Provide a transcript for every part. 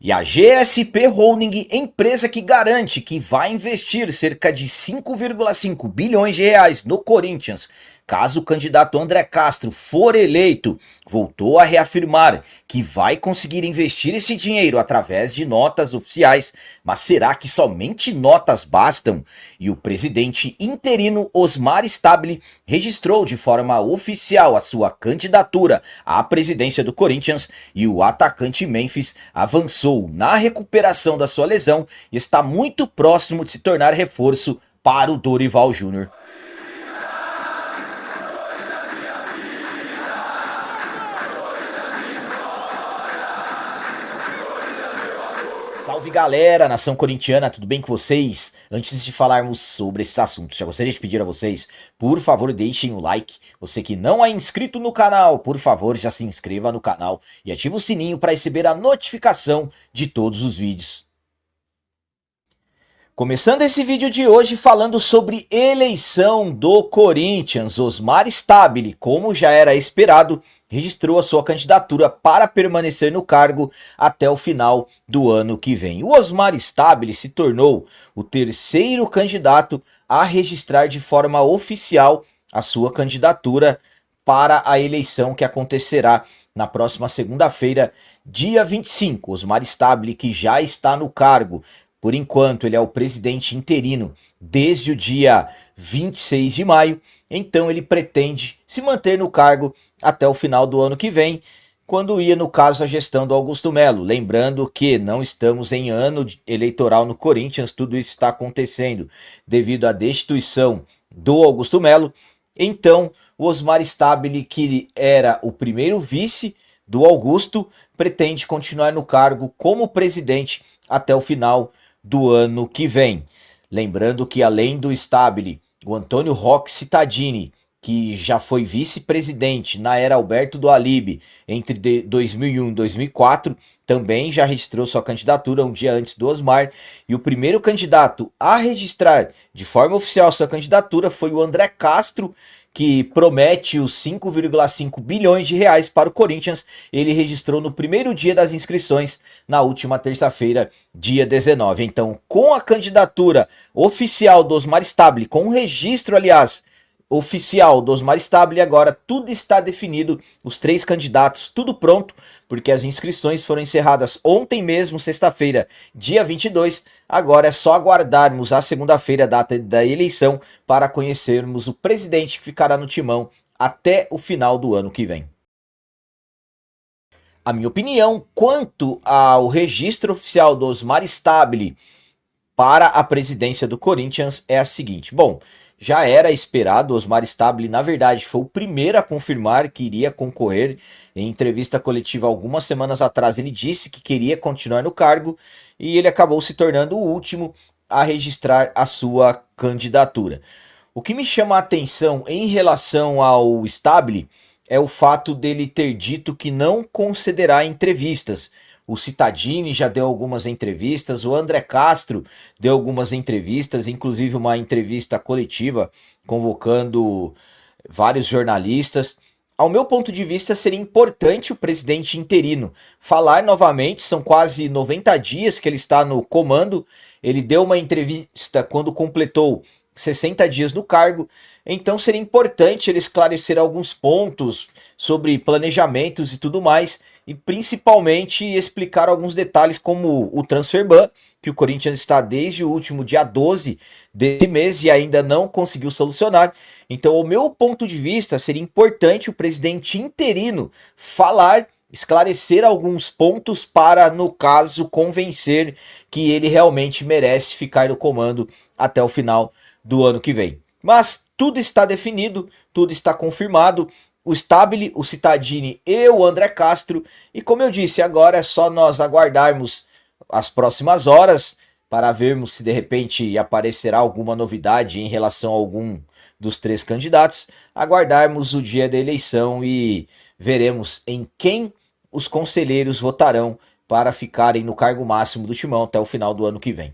E a GSP Holding, empresa que garante que vai investir cerca de 5,5 bilhões de reais no Corinthians, caso o candidato André Castro for eleito, voltou a reafirmar que vai conseguir investir esse dinheiro através de notas oficiais. Mas será que somente notas bastam? E o presidente interino Osmar Stabile registrou de forma oficial a sua candidatura à presidência do Corinthians, e o atacante Memphis avançou na recuperação da sua lesão e está muito próximo de se tornar reforço para o Dorival Júnior. Salve galera, nação corintiana, tudo bem com vocês? Antes de falarmos sobre esses assuntos, já gostaria de pedir a vocês, por favor deixem o like. Você que não é inscrito no canal, por favor já se inscreva no canal e ative o sininho para receber a notificação de todos os vídeos. Começando esse vídeo de hoje falando sobre eleição do Corinthians, Osmar Stabile, como já era esperado, registrou a sua candidatura para permanecer no cargo até o final do ano que vem. O Osmar Stabile se tornou o terceiro candidato a registrar de forma oficial a sua candidatura para a eleição que acontecerá na próxima segunda-feira, dia 25. Osmar Stabile, que já está no cargo. Por enquanto, ele é o presidente interino desde o dia 26 de maio, então ele pretende se manter no cargo até o final do ano que vem, quando ia, no caso, a gestão do Augusto Melo. Lembrando que não estamos em ano eleitoral no Corinthians, tudo isso está acontecendo devido à destituição do Augusto Melo. Então, o Osmar Stabile, que era o primeiro vice do Augusto, pretende continuar no cargo como presidente até o final do ano que vem. Lembrando que além do Stabile, o Antônio Roque Cittadini, que já foi vice-presidente na era Alberto do Alibe entre 2001 e 2004, também já registrou sua candidatura um dia antes do Osmar, e o primeiro candidato a registrar de forma oficial sua candidatura foi o André Castro, que promete os 5,5 bilhões de reais para o Corinthians. Ele registrou no primeiro dia das inscrições, na última terça-feira, dia 19. Então, com a candidatura oficial do Osmar Stabile, com o registro, aliás, oficial do Osmar Stabile, agora tudo está definido, os três candidatos, tudo pronto, porque as inscrições foram encerradas ontem mesmo, sexta-feira, dia 22, agora é só aguardarmos a segunda-feira, data da eleição, para conhecermos o presidente que ficará no timão até o final do ano que vem. A minha opinião quanto ao registro oficial do Osmar Stabile para a presidência do Corinthians é a seguinte. Bom, já era esperado, Osmar Stabile, na verdade, foi o primeiro a confirmar que iria concorrer. Em entrevista coletiva algumas semanas atrás, ele disse que queria continuar no cargo e ele acabou se tornando o último a registrar a sua candidatura. O que me chama a atenção em relação ao Stabile é o fato dele ter dito que não concederá entrevistas. O Cittadini já deu algumas entrevistas, o André Castro deu algumas entrevistas, inclusive uma entrevista coletiva convocando vários jornalistas. Ao meu ponto de vista, seria importante o presidente interino falar novamente, são quase 90 dias que ele está no comando. Ele deu uma entrevista quando completou 60 dias no cargo, então seria importante ele esclarecer alguns pontos sobre planejamentos e tudo mais, e principalmente explicar alguns detalhes como o transfer ban, que o Corinthians está desde o último dia 12 desse mês e ainda não conseguiu solucionar. Então, ao meu ponto de vista, seria importante o presidente interino falar, esclarecer alguns pontos para, no caso, convencer que ele realmente merece ficar no comando até o final do ano que vem. Mas tudo está definido, tudo está confirmado. O Stabile, o Cittadini e o André Castro. E como eu disse, agora é só nós aguardarmos as próximas horas para vermos se de repente aparecerá alguma novidade em relação a algum dos três candidatos. Aguardarmos o dia da eleição e veremos em quem os conselheiros votarão para ficarem no cargo máximo do timão até o final do ano que vem.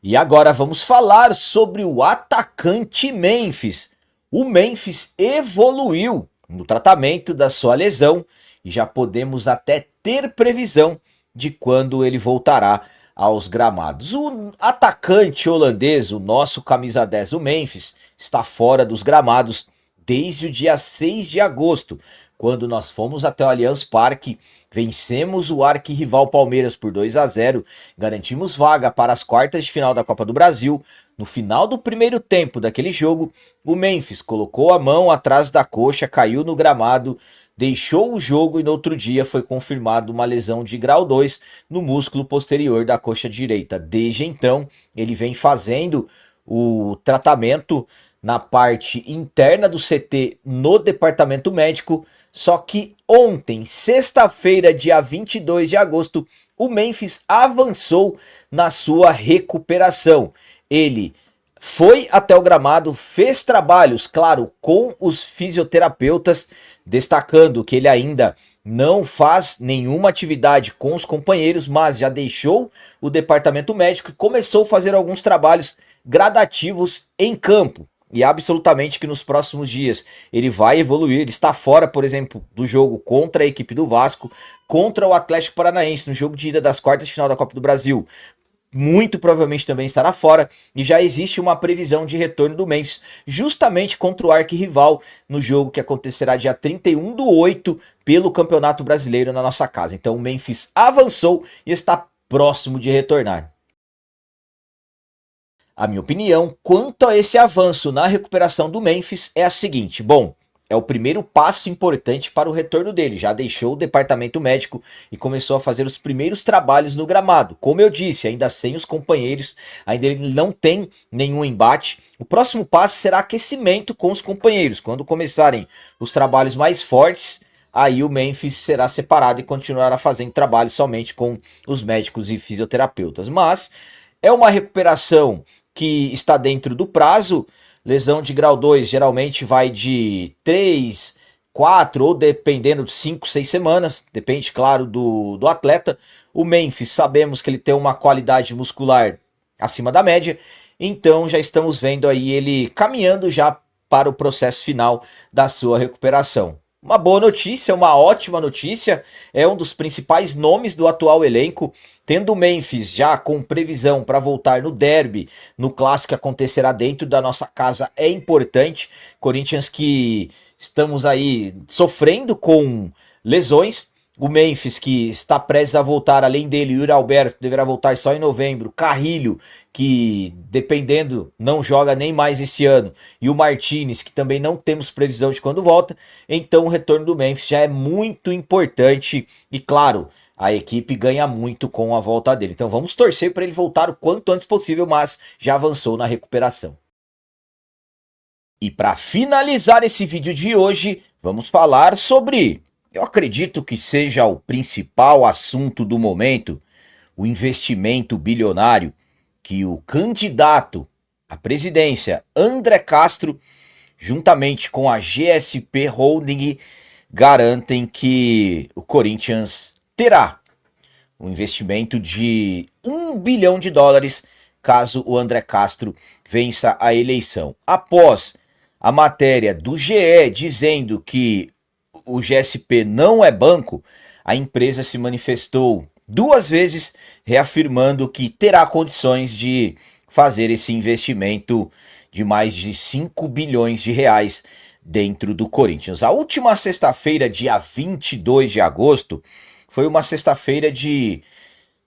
E agora vamos falar sobre o atacante Memphis. O Memphis evoluiu no tratamento da sua lesão e já podemos até ter previsão de quando ele voltará aos gramados. O atacante holandês, o nosso camisa 10, o Memphis, está fora dos gramados desde o dia 6 de agosto, quando nós fomos até o Allianz Parque, vencemos o arquirrival Palmeiras por 2-0, garantimos vaga para as quartas de final da Copa do Brasil. No final do primeiro tempo daquele jogo, o Memphis colocou a mão atrás da coxa, caiu no gramado, deixou o jogo e no outro dia foi confirmado uma lesão de grau 2 no músculo posterior da coxa direita. Desde então, ele vem fazendo o tratamento na parte interna do CT no departamento médico, só que ontem, sexta-feira, dia 22 de agosto, o Memphis avançou na sua recuperação. Ele foi até o gramado, fez trabalhos, claro, com os fisioterapeutas, destacando que ele ainda não faz nenhuma atividade com os companheiros, mas já deixou o departamento médico e começou a fazer alguns trabalhos gradativos em campo. E absolutamente que nos próximos dias ele vai evoluir. Ele está fora, por exemplo, do jogo contra a equipe do Vasco, contra o Atlético Paranaense, no jogo de ida das quartas de final da Copa do Brasil. Muito provavelmente também estará fora, e já existe uma previsão de retorno do Memphis, justamente contra o arquirrival, no jogo que acontecerá dia 31/8 pelo Campeonato Brasileiro na nossa casa. Então o Memphis avançou e está próximo de retornar. A minha opinião quanto a esse avanço na recuperação do Memphis é a seguinte: bom, é o primeiro passo importante para o retorno dele. Já deixou o departamento médico e começou a fazer os primeiros trabalhos no gramado. Como eu disse, ainda sem os companheiros, ainda ele não tem nenhum embate. O próximo passo será aquecimento com os companheiros. Quando começarem os trabalhos mais fortes, aí o Memphis será separado e continuará fazendo trabalho somente com os médicos e fisioterapeutas. Mas é uma recuperação que está dentro do prazo. Lesão de grau 2 geralmente vai de 3, 4 ou dependendo de 5, 6 semanas, depende, claro, do atleta. O Memphis, sabemos que ele tem uma qualidade muscular acima da média, então já estamos vendo aí ele caminhando já para o processo final da sua recuperação. Uma boa notícia, uma ótima notícia, é um dos principais nomes do atual elenco, tendo o Memphis já com previsão para voltar no derby, no clássico que acontecerá dentro da nossa casa, é importante. Corinthians que estamos aí sofrendo com lesões, o Memphis que está prestes a voltar, além dele, o Yuri Alberto deverá voltar só em novembro, Carrilho, que dependendo não joga nem mais esse ano, e o Martinez, que também não temos previsão de quando volta. Então o retorno do Memphis já é muito importante e claro, a equipe ganha muito com a volta dele. Então vamos torcer para ele voltar o quanto antes possível, mas já avançou na recuperação. E para finalizar esse vídeo de hoje, vamos falar sobre, eu acredito que seja o principal assunto do momento, o investimento bilionário que o candidato à presidência, André Castro, juntamente com a GSP Holding, garantem que o Corinthians terá um investimento de US$ 1 bilhão caso o André Castro vença a eleição. Após a matéria do GE dizendo que o GSP não é banco, a empresa se manifestou 2 vezes, reafirmando que terá condições de fazer esse investimento de mais de R$ 5 bilhões dentro do Corinthians. A última sexta-feira, dia 22 de agosto, foi uma sexta-feira de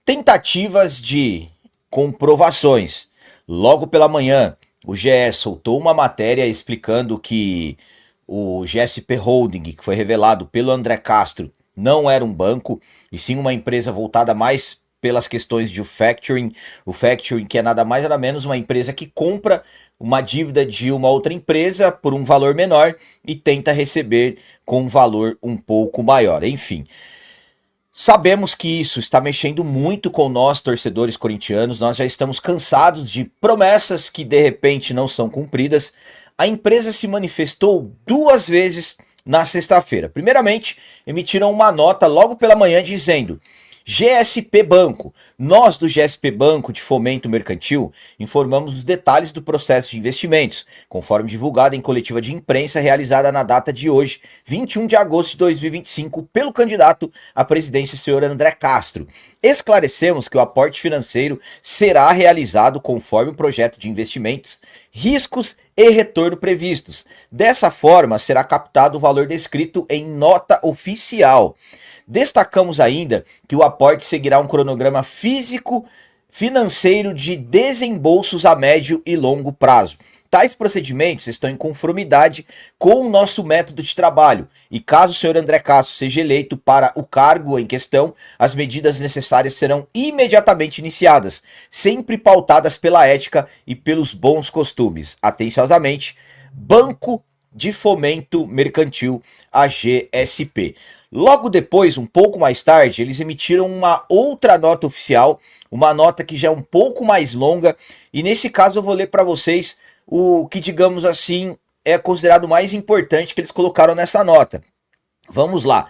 tentativas de comprovações. Logo pela manhã, o GE soltou uma matéria explicando que o GSP Holding, que foi revelado pelo André Castro, não era um banco, e sim uma empresa voltada mais pelas questões de factoring. O factoring, que é nada mais nada menos uma empresa que compra uma dívida de uma outra empresa por um valor menor e tenta receber com um valor um pouco maior. Enfim, sabemos que isso está mexendo muito com nós, torcedores corintianos. Nós já estamos cansados de promessas que de repente não são cumpridas. A empresa se manifestou 2 vezes na sexta-feira. Primeiramente, emitiram uma nota logo pela manhã dizendo GSP Banco. Nós do GSP Banco de Fomento Mercantil informamos os detalhes do processo de investimentos, conforme divulgado em coletiva de imprensa realizada na data de hoje, 21 de agosto de 2025, pelo candidato à presidência, senhor André Castro. Esclarecemos que o aporte financeiro será realizado conforme o projeto de investimentos, riscos e retorno previstos. Dessa forma, será captado o valor descrito em nota oficial. Destacamos ainda que o aporte seguirá um cronograma físico-financeiro de desembolsos a médio e longo prazo. Tais procedimentos estão em conformidade com o nosso método de trabalho e caso o senhor André Castro seja eleito para o cargo em questão, as medidas necessárias serão imediatamente iniciadas, sempre pautadas pela ética e pelos bons costumes. Atenciosamente, Banco de Fomento Mercantil, a GSP. Logo depois, um pouco mais tarde, eles emitiram uma outra nota oficial, uma nota que já é um pouco mais longa, e nesse caso eu vou ler para vocês o que, digamos assim, é considerado mais importante que eles colocaram nessa nota. Vamos lá.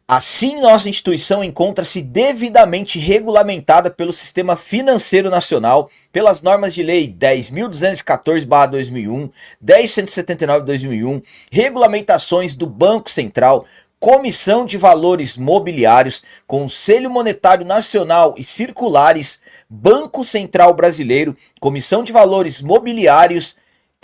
Assim, nossa instituição encontra-se devidamente regulamentada pelo Sistema Financeiro Nacional, pelas normas de lei 10.214/2001, 10.179/2001, regulamentações do Banco Central, Comissão de Valores Mobiliários, Conselho Monetário Nacional e circulares, Banco Central Brasileiro, Comissão de Valores Mobiliários,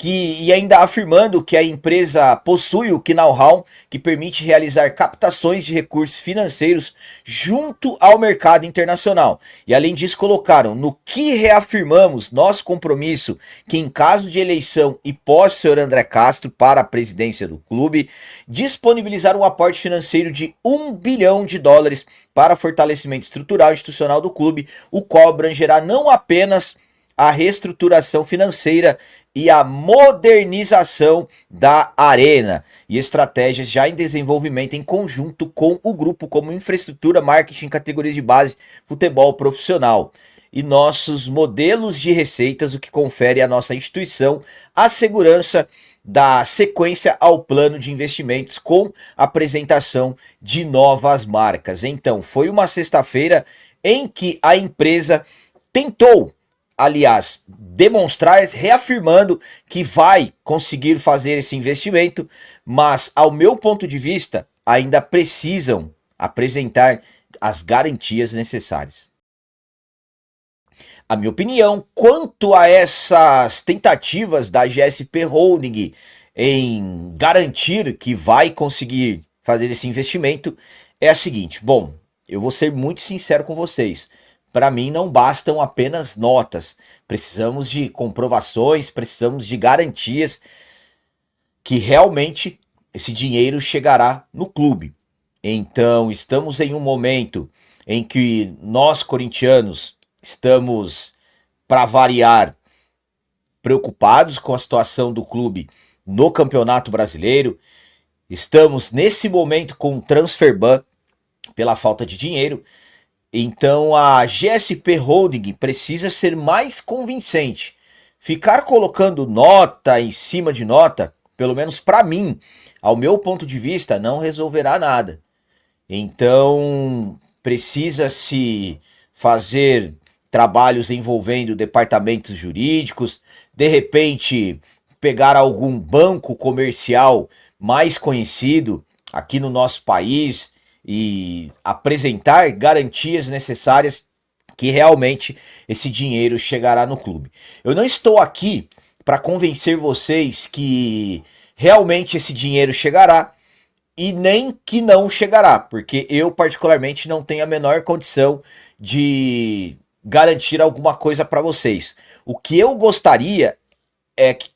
e ainda afirmando que a empresa possui o know-how que permite realizar captações de recursos financeiros junto ao mercado internacional. E além disso colocaram, no que reafirmamos nosso compromisso que em caso de eleição e pós senhor André Castro para a presidência do clube, disponibilizar um aporte financeiro de US$ 1 bilhão para fortalecimento estrutural e institucional do clube, o qual abrangerá não apenas a reestruturação financeira e a modernização da arena e estratégias já em desenvolvimento em conjunto com o grupo como infraestrutura, marketing, categorias de base, futebol profissional e nossos modelos de receitas, o que confere à nossa instituição a segurança da sequência ao plano de investimentos com apresentação de novas marcas. Então, foi uma sexta-feira em que a empresa tentou, aliás, demonstrar, reafirmando que vai conseguir fazer esse investimento, mas ao meu ponto de vista, ainda precisam apresentar as garantias necessárias. A minha opinião quanto a essas tentativas da GSP Holding em garantir que vai conseguir fazer esse investimento é a seguinte: bom, eu vou ser muito sincero com vocês. Para mim não bastam apenas notas, precisamos de comprovações, precisamos de garantias que realmente esse dinheiro chegará no clube. Então estamos em um momento em que nós corintianos estamos, para variar, preocupados com a situação do clube no Campeonato Brasileiro, estamos nesse momento com o transfer ban pela falta de dinheiro. Então a GSP Holding precisa ser mais convincente. Ficar colocando nota em cima de nota, pelo menos para mim, ao meu ponto de vista, não resolverá nada. Então precisa se fazer trabalhos envolvendo departamentos jurídicos, de repente pegar algum banco comercial mais conhecido aqui no nosso país e apresentar garantias necessárias que realmente esse dinheiro chegará no clube. Eu não estou aqui para convencer vocês que realmente esse dinheiro chegará e nem que não chegará, porque eu particularmente não tenho a menor condição de garantir alguma coisa para vocês. O que eu gostaria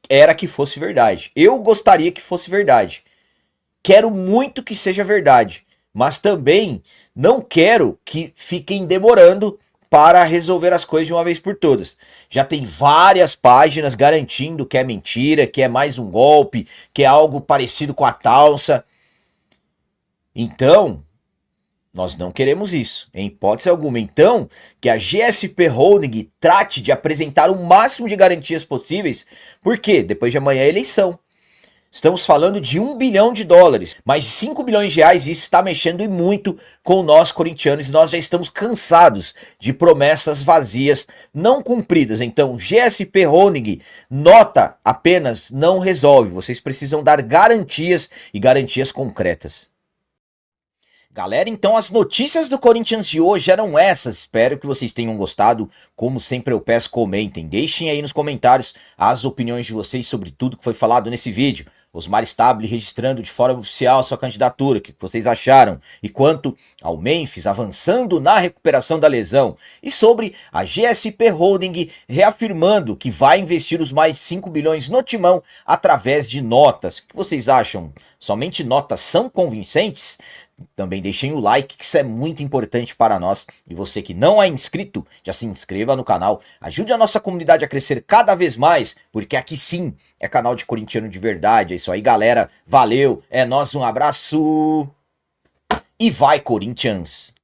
era que fosse verdade. Eu gostaria que fosse verdade. Quero muito que seja verdade. Mas também não quero que fiquem demorando para resolver as coisas de uma vez por todas. Já tem várias páginas garantindo que é mentira, que é mais um golpe, que é algo parecido com a Talsa. Então, nós não queremos isso, em hipótese alguma. Então, que a GSP Holding trate de apresentar o máximo de garantias possíveis, porque depois de amanhã é eleição. Estamos falando de US$ 1 bilhão, mais de 5 bilhões de reais, e isso está mexendo e muito com nós corintianos, e nós já estamos cansados de promessas vazias não cumpridas. Então, GSP Holding, nota apenas não resolve, vocês precisam dar garantias e garantias concretas. Galera, então as notícias do Corinthians de hoje eram essas. Espero que vocês tenham gostado. Como sempre eu peço, comentem. Deixem aí nos comentários as opiniões de vocês sobre tudo que foi falado nesse vídeo. Osmar Stabile registrando de forma oficial sua candidatura. O que vocês acharam? E quanto ao Memphis avançando na recuperação da lesão. E sobre a GSP Holding reafirmando que vai investir os mais 5 bilhões no Timão através de notas. O que vocês acham? Somente notas são convincentes? Também deixem o like, que isso é muito importante para nós. E você que não é inscrito, já se inscreva no canal. Ajude a nossa comunidade a crescer cada vez mais, porque aqui sim é canal de corintiano de verdade. É isso aí, galera. Valeu, é nóis, um abraço e vai, Corinthians!